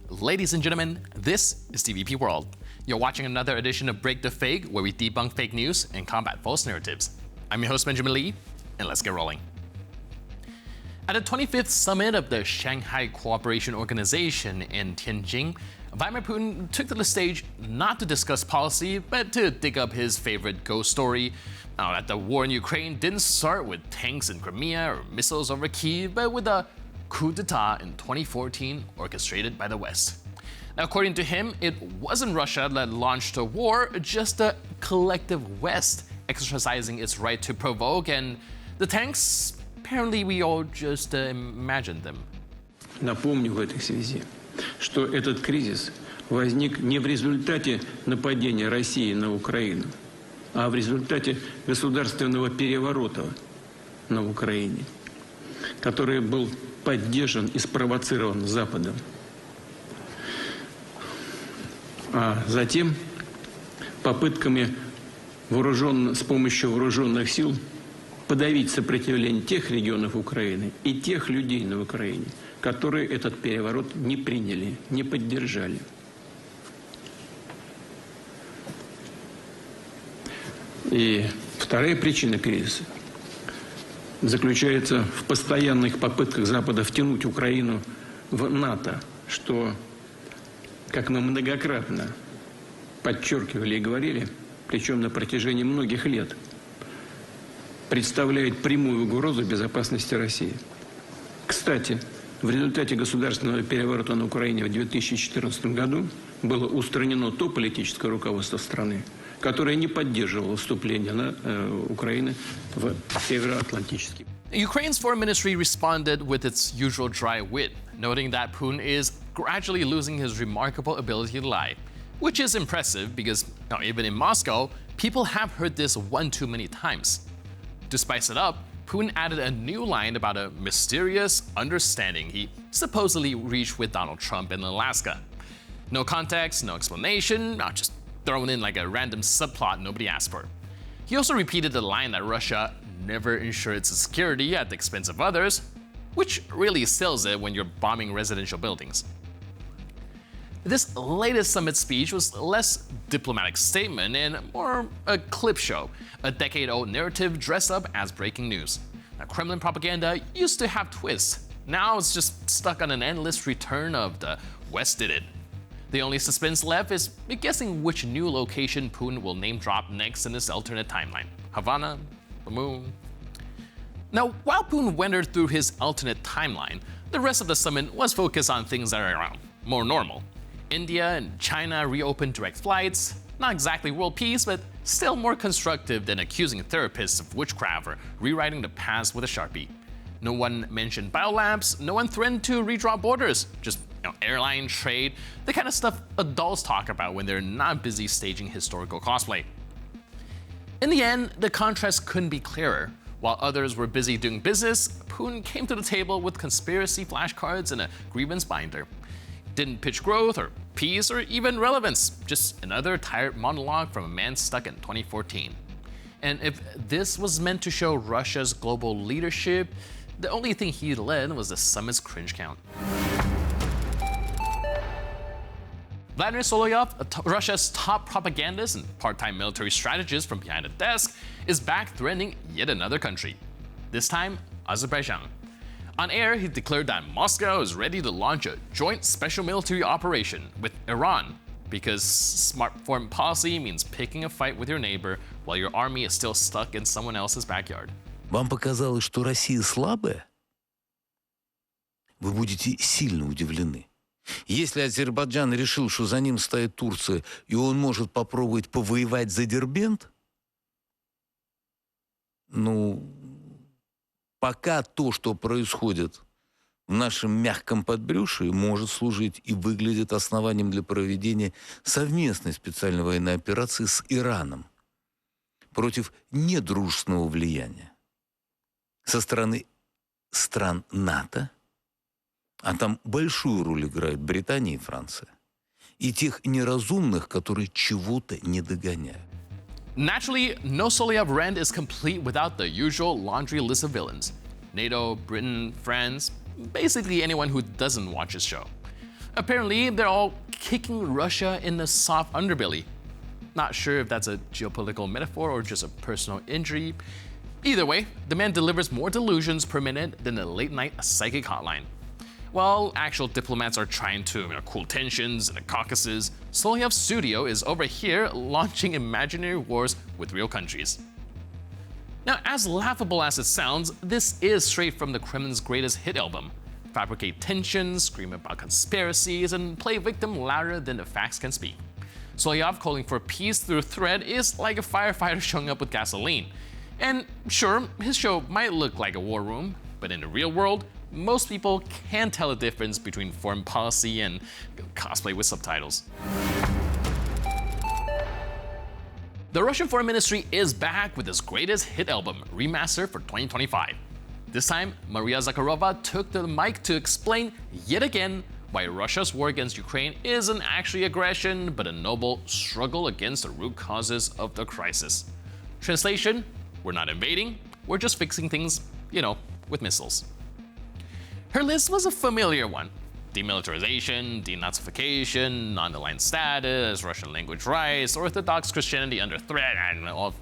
Ladies and gentlemen, this is TVP World. You're watching another edition of Break the Fake, where we debunk fake news and combat false narratives. I'm your host, Benjamin Lee, and let's get rolling. At the 25th summit of the Shanghai Cooperation Organization in Tianjin, Vladimir Putin took to the stage not to discuss policy, but to dig up his favorite ghost story. Now, that the war in Ukraine didn't start with tanks in Crimea or missiles over Kyiv, but with a coup d'etat in 2014 orchestrated by the West. Now, according to him, it wasn't Russia that launched a war, just the collective West exercising its right to provoke, and the tanks, apparently we all just imagined them. Напомню в этой связи, что этот кризис возник не в результате нападения России на Украину, а в результате государственного переворота на Украине, который был поддержан и спровоцирован Западом. А затем попытками с помощью вооруженных сил подавить сопротивление тех регионов Украины и тех людей на Украине, которые этот переворот не приняли, не поддержали. И вторая причина кризиса заключается в постоянных попытках Запада втянуть Украину в НАТО, что, как мы многократно подчеркивали и говорили, причем на протяжении многих лет, представляет прямую угрозу безопасности России. Кстати, в результате государственного переворота на Украине в 2014 году было устранено то политическое руководство страны, которое не поддерживало вступление Украины в Североатлантический. Ukraine's foreign ministry responded with its usual dry wit, noting that Putin is gradually losing his remarkable ability to lie, which is impressive because even in Moscow, people have heard this one too many times. To spice it up, Putin added a new line about a mysterious understanding he supposedly reached with Donald Trump in Alaska. No context, no explanation, just thrown in like a random subplot nobody asked for. He also repeated the line that Russia never ensured its security at the expense of others, which really sells it when you're bombing residential buildings. This latest summit speech was less diplomatic statement and more a clip show, a decade-old narrative dressed up as breaking news. Now, Kremlin propaganda used to have twists. Now it's just stuck on an endless return of the West did it. The only suspense left is guessing which new location Putin will name drop next in this alternate timeline. Havana? The moon? Now, while Putin wandered through his alternate timeline, the rest of the summit was focused on things that are more normal. India and China reopened direct flights, not exactly world peace, but still more constructive than accusing therapists of witchcraft or rewriting the past with a Sharpie. No one mentioned biolabs, no one threatened to redraw borders, just airline trade, the kind of stuff adults talk about when they're not busy staging historical cosplay. In the end, the contrast couldn't be clearer. While others were busy doing business, Putin came to the table with conspiracy flashcards and a grievance binder. Didn't pitch growth or peace or even relevance, just another tired monologue from a man stuck in 2014. And if this was meant to show Russia's global leadership, the only thing he led was the summit's cringe count. Vladimir Solovyov, Russia's top propagandist and part-time military strategist from behind a desk, is back threatening yet another country. This time, Azerbaijan. On air, he declared that Moscow is ready to launch a joint special military operation with Iran, because smart foreign policy means picking a fight with your neighbor while your army is still stuck in someone else's backyard. Вам показалось, что Россия слабая? Вы будете сильно удивлены. Если Азербайджан решил, что за ним стоит Турция, и он может попробовать повоевать за Дербент, пока то, что происходит в нашем мягком подбрюшье, может служить и выглядит основанием для проведения совместной специальной военной операции с Ираном против недружественного влияния со стороны стран НАТО, а там большую роль играют Британия и Франция, и тех неразумных, которые чего-то не догоняют. Naturally, no Solovyev rant is complete without the usual laundry list of villains. NATO, Britain, France, basically anyone who doesn't watch his show. Apparently, they're all kicking Russia in the soft underbelly. Not sure if that's a geopolitical metaphor or just a personal injury. Either way, the man delivers more delusions per minute than a late-night psychic hotline. While actual diplomats are trying to cool tensions in the Caucasus, Solovyov's studio is over here launching imaginary wars with real countries. Now, as laughable as it sounds, this is straight from the Kremlin's greatest hit album. Fabricate tensions, scream about conspiracies, and play victim louder than the facts can speak. Solovyov calling for peace through thread is like a firefighter showing up with gasoline. And sure, his show might look like a war room, but in the real world, most people can't tell the difference between foreign policy and cosplay with subtitles. The Russian Foreign Ministry is back with its greatest hit album, remastered for 2025. This time, Maria Zakharova took the mic to explain yet again why Russia's war against Ukraine isn't actually aggression, but a noble struggle against the root causes of the crisis. Translation: we're not invading, we're just fixing things, with missiles. Her list was a familiar one. Demilitarization, denazification, non-aligned status, Russian language rights, Orthodox Christianity under threat, and of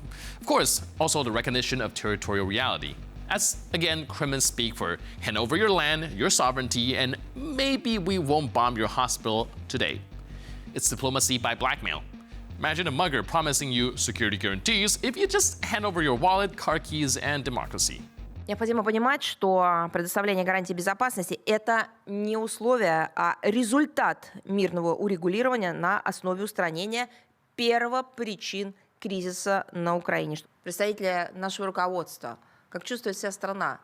course, also the recognition of territorial reality. As, again, Kremlin speak for hand over your land, your sovereignty, and maybe we won't bomb your hospital today. It's diplomacy by blackmail. Imagine a mugger promising you security guarantees if you just hand over your wallet, car keys, and democracy. Необходимо понимать, что предоставление гарантий безопасности – это не условие, а результат мирного урегулирования на основе устранения первопричин кризиса на Украине. Представители нашего руководства, как чувствует вся страна,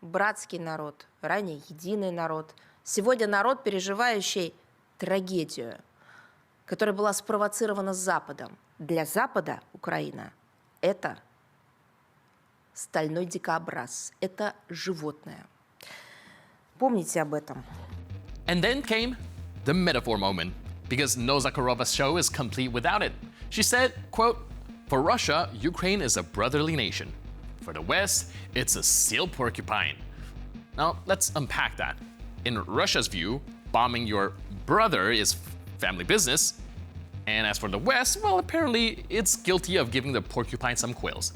братский народ, ранее единый народ, сегодня народ, переживающий трагедию, которая была спровоцирована Западом. Для Запада Украина – это стальной дикобраз. Это животное. Помните об этом. And then came the metaphor moment, because no Zakharova's show is complete without it. She said, quote, "For Russia, Ukraine is a brotherly nation. For the West, it's a seal porcupine." Now, let's unpack that. In Russia's view, bombing your brother is family business. And as for the West, well, apparently it's guilty of giving the porcupine some quills.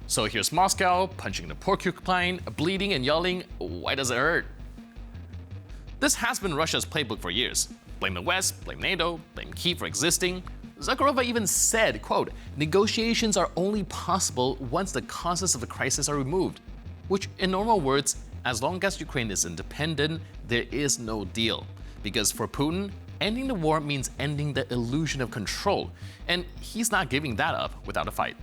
So here's Moscow punching the porcupine, bleeding and yelling, "Why does it hurt?" This has been Russia's playbook for years. Blame the West, blame NATO, blame Kyiv for existing. Zakharova even said, quote, "Negotiations are only possible once the causes of the crisis are removed." Which, in normal words, as long as Ukraine is independent, there is no deal. Because for Putin, ending the war means ending the illusion of control, and he's not giving that up without a fight.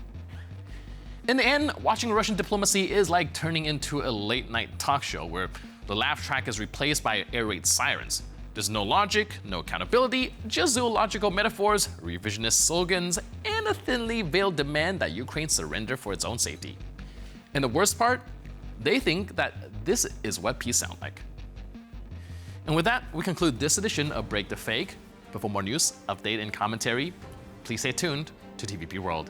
In the end, watching Russian diplomacy is like turning into a late-night talk show where the laugh track is replaced by air raid sirens. There's no logic, no accountability, just zoological metaphors, revisionist slogans, and a thinly veiled demand that Ukraine surrender for its own safety. And the worst part, they think that this is what peace sounds like. And with that, we conclude this edition of Break the Fake. But for more news, update, and commentary, please stay tuned to TVP World.